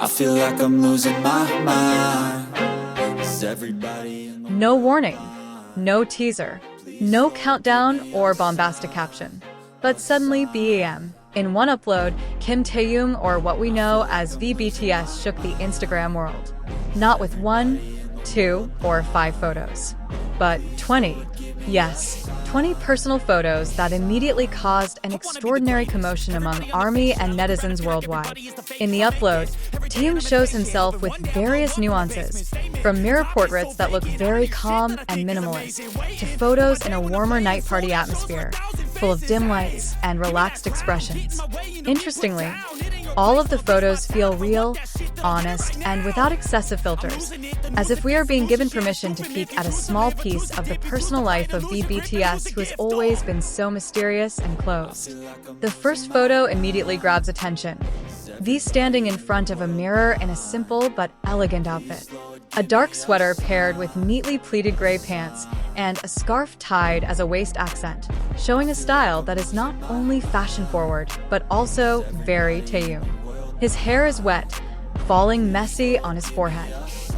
I feel like I'm losing my mind. Is everybody in the No warning, no teaser, no countdown or bombastic caption. But suddenly BAM. In one upload, Kim Taehyung, or what we know as VBTS, shook the Instagram world. Not with 1, 2, or 5 photos, but 20. Yes, 20 personal photos that immediately caused an extraordinary commotion among ARMY and netizens worldwide. In the upload, Taehyung shows himself with various nuances, from mirror portraits that look very calm and minimalist, to photos in a warmer night party atmosphere, full of dim lights and relaxed expressions. Interestingly, all of the photos feel real, honest, and without excessive filters, as if we are being given permission to peek at a small piece of the personal life of the BTS, who has always been so mysterious and closed. The first photo immediately grabs attention. V standing in front of a mirror in a simple but elegant outfit. A dark sweater paired with neatly pleated gray pants and a scarf tied as a waist accent, showing a style that is not only fashion-forward, but also very Taehyung. His hair is wet, falling messy on his forehead.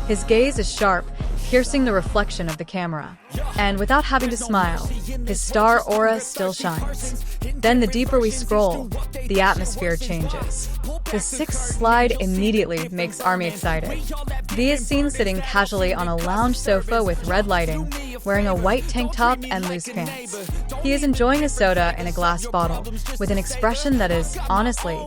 His gaze is sharp, piercing the reflection of the camera. And without having to smile, his star aura still shines. Then the deeper we scroll, the atmosphere changes. The sixth slide immediately makes ARMY excited. V is seen sitting casually on a lounge sofa with red lighting, wearing a white tank top and loose pants. He is enjoying a soda in a glass bottle, with an expression that is, honestly,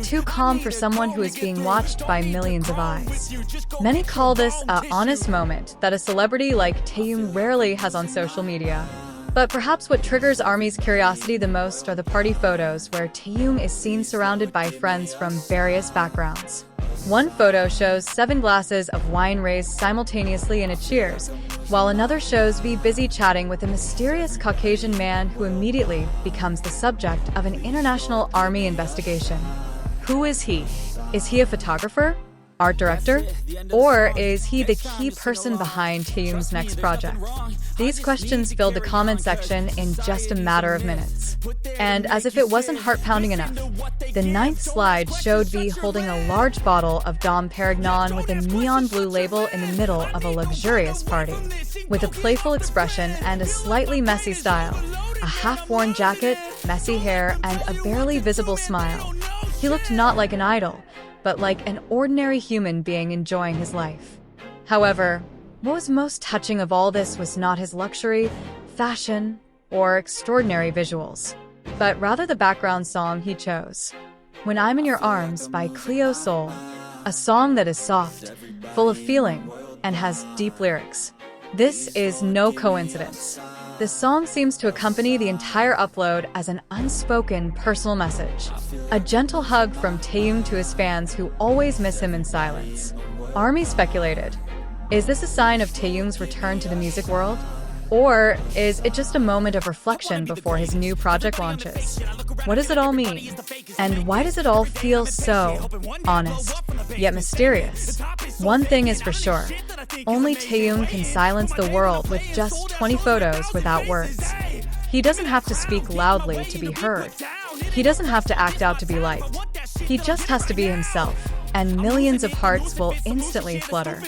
too calm for someone who is being watched by millions of eyes. Many call this an honest moment that a celebrity like Taehyung rarely has on social media. But perhaps what triggers ARMY's curiosity the most are the party photos where Taehyung is seen surrounded by friends from various backgrounds. One photo shows 7 glasses of wine raised simultaneously in a cheers, while another shows V busy chatting with a mysterious Caucasian man who immediately becomes the subject of an international ARMY investigation. Who is he? Is he a photographer? Art director? Or is he the key person behind Taehyung's next project? These questions filled the comment section in just a matter of minutes. And as if it wasn't heart-pounding enough, the 9th slide showed V holding a large bottle of Dom Perignon with a neon blue label in the middle of a luxurious party. With a playful expression and a slightly messy style, a half-worn jacket, messy hair, and a barely visible smile, he looked not like an idol, but like an ordinary human being enjoying his life. However, what was most touching of all this was not his luxury, fashion, or extraordinary visuals, but rather the background song he chose. When I'm in Your Arms by Cleo Sol, a song that is soft, full of feeling, and has deep lyrics. This is no coincidence. The song seems to accompany the entire upload as an unspoken personal message, a gentle hug from Taehyung to his fans who always miss him in silence. ARMY speculated, is this a sign of Taehyung's return to the music world? Or is it just a moment of reflection before his new project launches? What does it all mean? And why does it all feel so honest, yet mysterious? One thing is for sure, only Taehyung can silence the world with just 20 photos without words. He doesn't have to speak loudly to be heard. He doesn't have to act out to be liked. He just has to be himself, and millions of hearts will instantly flutter.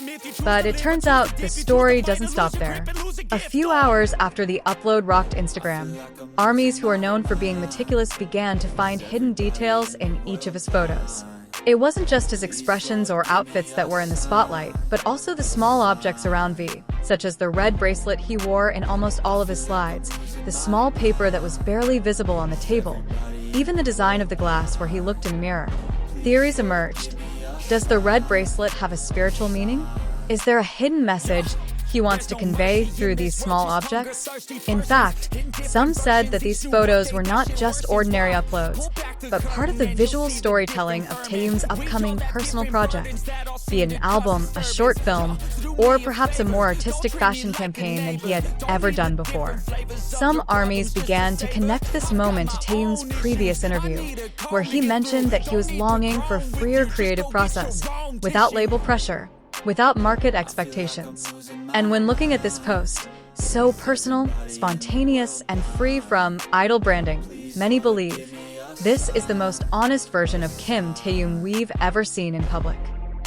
But it turns out the story doesn't stop there. A few hours after the upload rocked Instagram, ARMYs who are known for being meticulous began to find hidden details in each of his photos. It wasn't just his expressions or outfits that were in the spotlight, but also the small objects around V, such as the red bracelet he wore in almost all of his slides, the small paper that was barely visible on the table, even the design of the glass where he looked in the mirror. Theories emerged. Does the red bracelet have a spiritual meaning? Is there a hidden message he wants to convey through these small objects? In fact, some said that these photos were not just ordinary uploads, but part of the visual storytelling of Taehyung's upcoming personal project, be it an album, a short film, or perhaps a more artistic fashion campaign than he had ever done before. Some ARMYs began to connect this moment to Taehyung's previous interview, where he mentioned that he was longing for a freer creative process, without label pressure, without market expectations. And when looking at this post, so personal, spontaneous, and free from idol branding, many believe this is the most honest version of Kim Taehyung we've ever seen in public.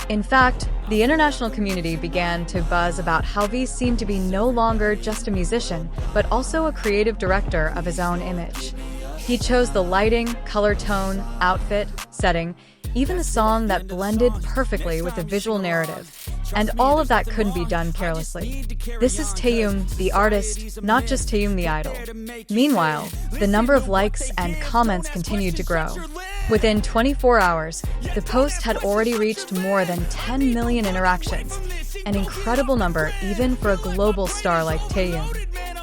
In fact, the international community began to buzz about how V seemed to be no longer just a musician, but also a creative director of his own image. He chose the lighting, color tone, outfit, setting, even the song that blended perfectly with the visual narrative. And all of that couldn't be done carelessly. This is Taehyung, the artist, not just Taehyung the idol. Meanwhile, the number of likes and comments continued to grow. Within 24 hours, the post had already reached more than 10 million interactions, an incredible number even for a global star like Taehyung.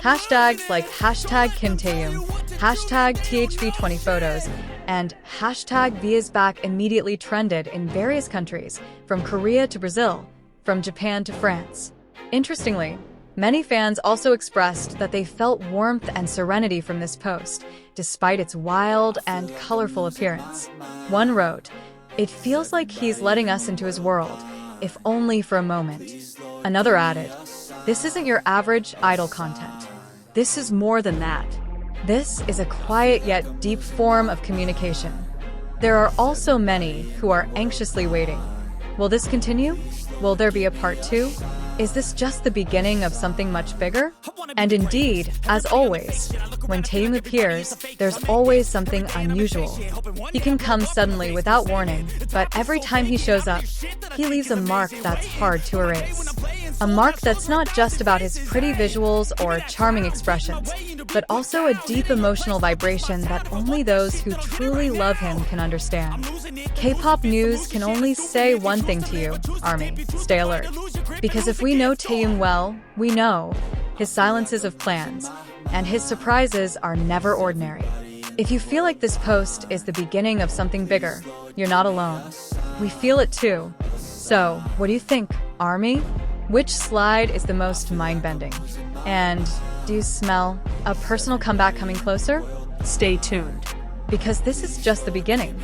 Hashtags like hashtag Kim Taehyung, hashtag THV20photos, and hashtag V is back immediately trended in various countries, from Korea to Brazil, from Japan to France. Interestingly, many fans also expressed that they felt warmth and serenity from this post, despite its wild and colorful appearance. One wrote, "It feels like he's letting us into his world, if only for a moment." Another added, "This isn't your average idol content. This is more than that. This is a quiet yet deep form of communication." There are also many who are anxiously waiting. Will this continue? Will there be a part 2? Is this just the beginning of something much bigger? And indeed, as always, when Taehyung appears, there's always something unusual. He can come suddenly without warning, but every time he shows up, he leaves a mark that's hard to erase. A mark that's not just about his pretty visuals or charming expressions, but also a deep emotional vibration that only those who truly love him can understand. K-pop news can only say one thing to you, ARMY: stay alert. Because if we know Taehyung well, we know his silences of plans, and his surprises are never ordinary. If you feel like this post is the beginning of something bigger, you're not alone. We feel it too. So, what do you think, ARMY? Which slide is the most mind-bending? And do you smell a personal comeback coming closer? Stay tuned. Because this is just the beginning.